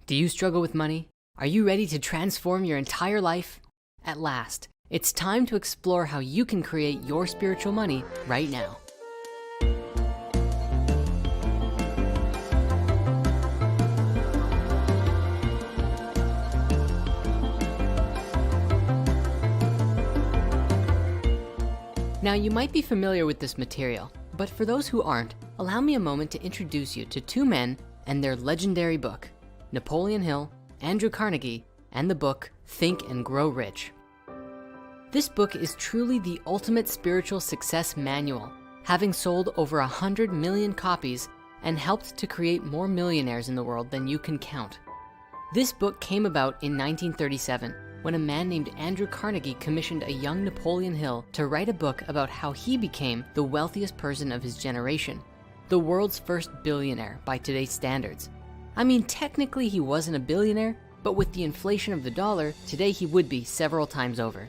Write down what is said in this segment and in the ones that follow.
Do you struggle with money? Are you ready to transform your entire life? At last, it's time to explore how you can create your spiritual money right now. Now, you might be familiar with this material, but for those who aren't, allow me a moment to introduce you to two men and their legendary book, Napoleon Hill, Andrew Carnegie, and the book, Think and Grow Rich. This book is truly the ultimate spiritual success manual, having sold over 100 million copies and helped to create more millionaires in the world than you can count. This book came about in 1937 when a man named Andrew Carnegie commissioned a young Napoleon Hill to write a book about how he became the wealthiest person of his generation, the world's first billionaire by today's standards. I mean, technically he wasn't a billionaire, but with the inflation of the dollar, today he would be several times over.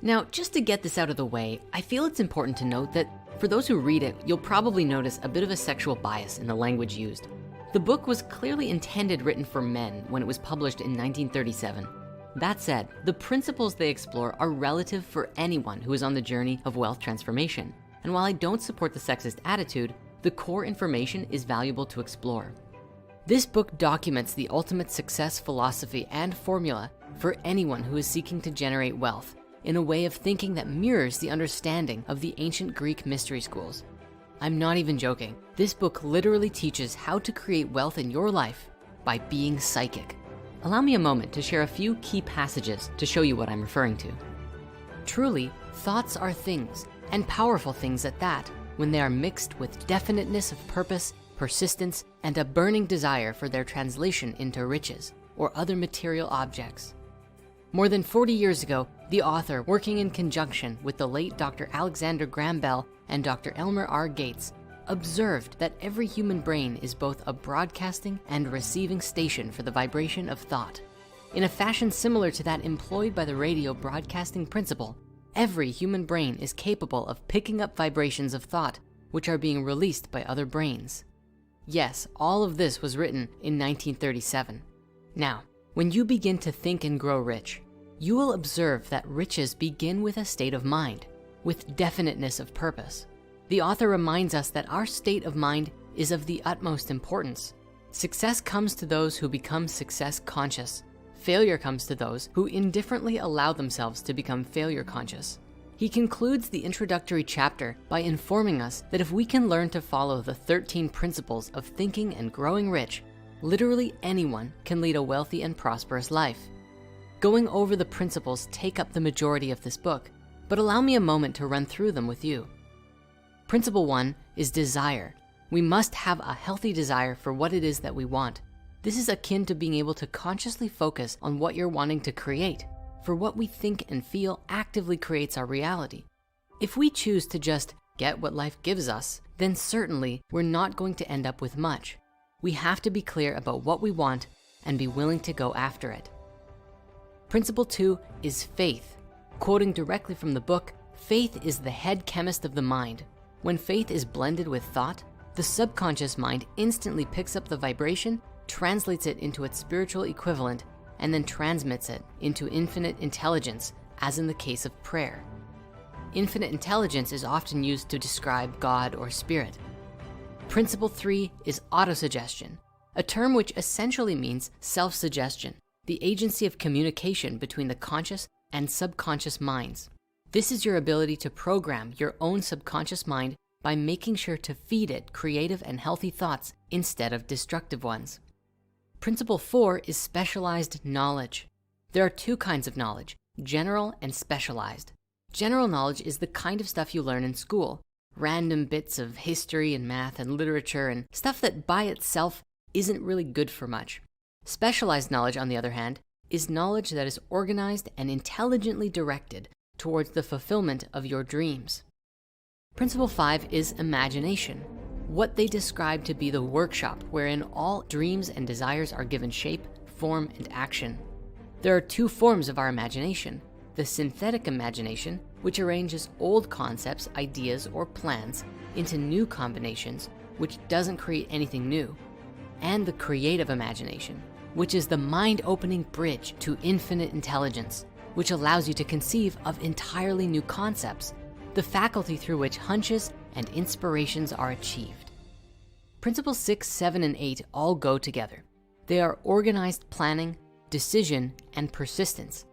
Now, just to get this out of the way, I feel it's important to note that for those who read it, you'll probably notice a bit of a sexual bias in the language used. The book was clearly intended written for men when it was published in 1937. That said, the principles they explore are relative for anyone who is on the journey of wealth transformation. And while I don't support the sexist attitude, the core information is valuable to explore. This book documents the ultimate success philosophy and formula for anyone who is seeking to generate wealth in a way of thinking that mirrors the understanding of the ancient Greek mystery schools. I'm not even joking. This book literally teaches how to create wealth in your life by being psychic. Allow me a moment to share a few key passages to show you what I'm referring to. Truly, thoughts are things, and powerful things at that, when they are mixed with definiteness of purpose, persistence, and a burning desire for their translation into riches or other material objects. More than 40 years ago, the author, working in conjunction with the late Dr. Alexander Graham Bell and Dr. Elmer R. Gates, observed that every human brain is both a broadcasting and receiving station for the vibration of thought. In a fashion similar to that employed by the radio broadcasting principle, every human brain is capable of picking up vibrations of thought, which are being released by other brains. Yes, all of this was written in 1937. Now, when you begin to think and grow rich, you will observe that riches begin with a state of mind, with definiteness of purpose. The author reminds us that our state of mind is of the utmost importance. Success comes to those who become success conscious. Failure comes to those who indifferently allow themselves to become failure conscious. He concludes the introductory chapter by informing us that if we can learn to follow the 13 principles of thinking and growing rich, literally anyone can lead a wealthy and prosperous life. Going over the principles take up the majority of this book, but allow me a moment to run through them with you. Principle 1 is desire. We must have a healthy desire for what it is that we want. This is akin to being able to consciously focus on what you're wanting to create. For what we think and feel actively creates our reality. If we choose to just get what life gives us, then certainly we're not going to end up with much. We have to be clear about what we want and be willing to go after it. Principle 2 is faith. Quoting directly from the book, faith is the head chemist of the mind. When faith is blended with thought, the subconscious mind instantly picks up the vibration, translates it into its spiritual equivalent, and then transmits it into infinite intelligence, as in the case of prayer. Infinite intelligence is often used to describe God or spirit. Principle 3 is autosuggestion, a term which essentially means self-suggestion, the agency of communication between the conscious and subconscious minds. This is your ability to program your own subconscious mind by making sure to feed it creative and healthy thoughts instead of destructive ones. Principle 4 is specialized knowledge. There are two kinds of knowledge, general and specialized. General knowledge is the kind of stuff you learn in school, random bits of history and math and literature and stuff that by itself isn't really good for much. Specialized knowledge, on the other hand, is knowledge that is organized and intelligently directed towards the fulfillment of your dreams. Principle 5 is imagination. What they describe to be the workshop wherein all dreams and desires are given shape, form, and action. There are two forms of our imagination: the synthetic imagination, which arranges old concepts, ideas, or plans into new combinations, which doesn't create anything new. and the creative imagination, which is the mind-opening bridge to infinite intelligence, which allows you to conceive of entirely new concepts, the faculty through which hunches and inspirations are achieved. Principles 6, 7, and 8 all go together. They are organized planning, decision, and persistence.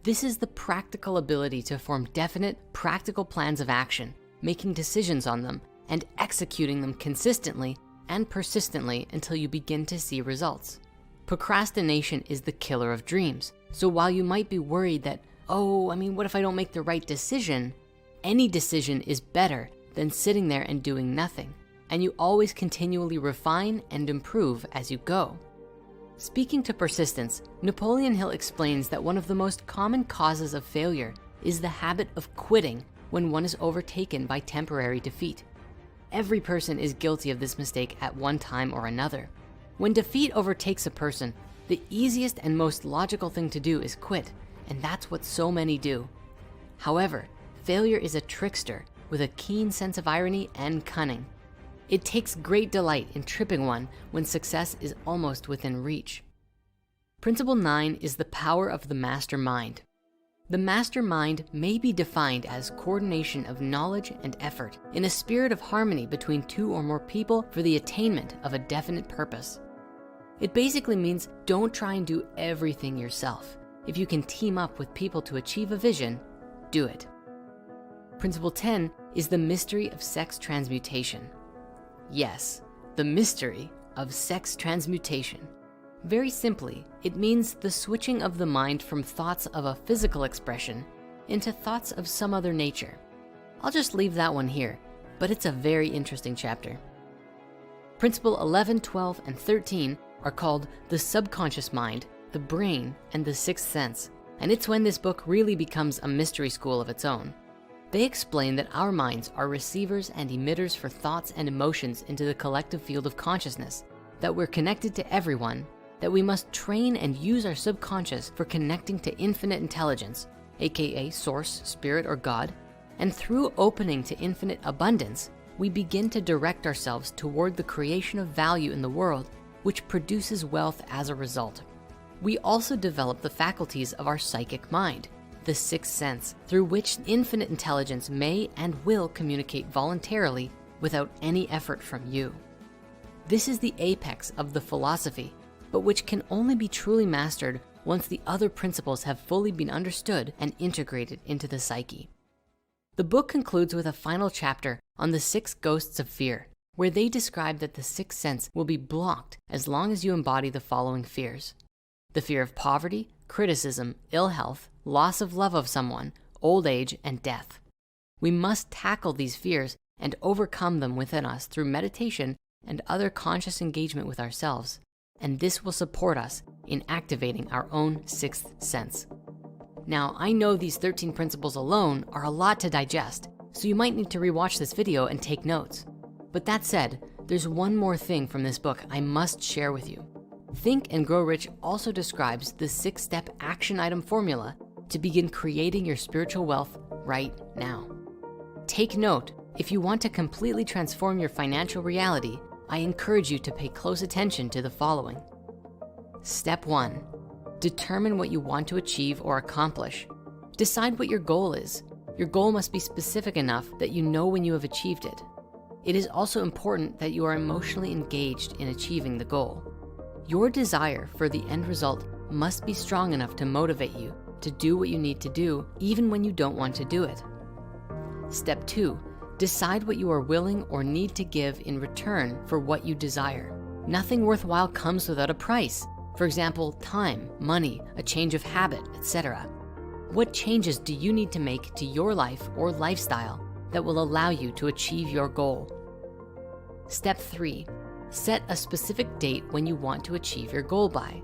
This is the practical ability to form definite, practical plans of action, making decisions on them, and executing them consistently and persistently until you begin to see results. Procrastination is the killer of dreams. So while you might be worried that, what if I don't make the right decision? Any decision is better than sitting there and doing nothing. And you always continually refine and improve as you go. Speaking to persistence, Napoleon Hill explains that one of the most common causes of failure is the habit of quitting when one is overtaken by temporary defeat. Every person is guilty of this mistake at one time or another. When defeat overtakes a person, the easiest and most logical thing to do is quit, and that's what so many do. However, failure is a trickster with a keen sense of irony and cunning. It takes great delight in tripping one when success is almost within reach. Principle 9 is the power of the mastermind. The mastermind may be defined as coordination of knowledge and effort in a spirit of harmony between two or more people for the attainment of a definite purpose. It basically means don't try and do everything yourself. If you can team up with people to achieve a vision, do it. Principle 10 is the mystery of sex transmutation. Yes, the mystery of sex transmutation. Very simply, it means the switching of the mind from thoughts of a physical expression into thoughts of some other nature. I'll just leave that one here, but it's a very interesting chapter. Principle 11, 12, and 13 are called the subconscious mind, the brain, and the sixth sense. And it's when this book really becomes a mystery school of its own. They explain that our minds are receivers and emitters for thoughts and emotions into the collective field of consciousness, that we're connected to everyone, that we must train and use our subconscious for connecting to infinite intelligence, AKA source, spirit, or God, and through opening to infinite abundance, we begin to direct ourselves toward the creation of value in the world, which produces wealth as a result. We also develop the faculties of our psychic mind, the sixth sense, through which infinite intelligence may and will communicate voluntarily without any effort from you. This is the apex of the philosophy, but which can only be truly mastered once the other principles have fully been understood and integrated into the psyche. The book concludes with a final chapter on the 6 ghosts of fear, where they describe that the sixth sense will be blocked as long as you embody the following fears: the fear of poverty, criticism, ill health, loss of love of someone, old age, and death. We must tackle these fears and overcome them within us through meditation and other conscious engagement with ourselves. And this will support us in activating our own sixth sense. Now, I know these 13 principles alone are a lot to digest, so you might need to rewatch this video and take notes. But that said, there's one more thing from this book I must share with you. Think and Grow Rich also describes the 6-step action item formula to begin creating your spiritual wealth right now. Take note, if you want to completely transform your financial reality, I encourage you to pay close attention to the following. Step 1, determine what you want to achieve or accomplish. Decide what your goal is. Your goal must be specific enough that you know when you have achieved it. It is also important that you are emotionally engaged in achieving the goal. Your desire for the end result must be strong enough to motivate you to do what you need to do, even when you don't want to do it. Step 2, decide what you are willing or need to give in return for what you desire. Nothing worthwhile comes without a price. For example, time, money, a change of habit, etc. What changes do you need to make to your life or lifestyle that will allow you to achieve your goal? Step 3, set a specific date when you want to achieve your goal by.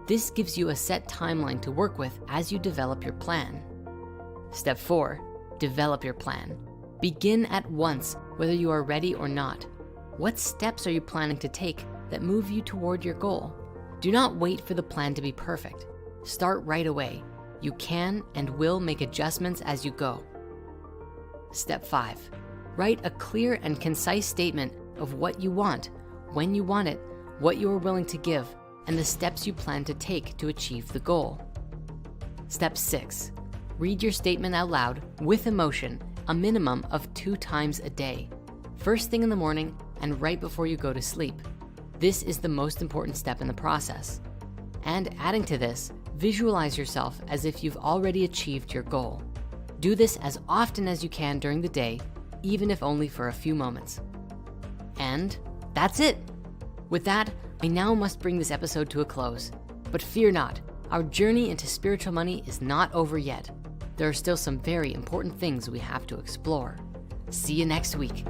This gives you a set timeline to work with as you develop your plan. Step 4, develop your plan. Begin at once, whether you are ready or not. What steps are you planning to take that move you toward your goal? Do not wait for the plan to be perfect. Start right away. You can and will make adjustments as you go. Step 5, write a clear and concise statement of what you want, when you want it, what you are willing to give, and the steps you plan to take to achieve the goal. Step 6, read your statement out loud with emotion a minimum of 2 times a day, first thing in the morning and right before you go to sleep. This is the most important step in the process. And adding to this, visualize yourself as if you've already achieved your goal. Do this as often as you can during the day, even if only for a few moments. And that's it. With that, I now must bring this episode to a close. But fear not, our journey into spiritual money is not over yet. There are still some very important things we have to explore. See you next week.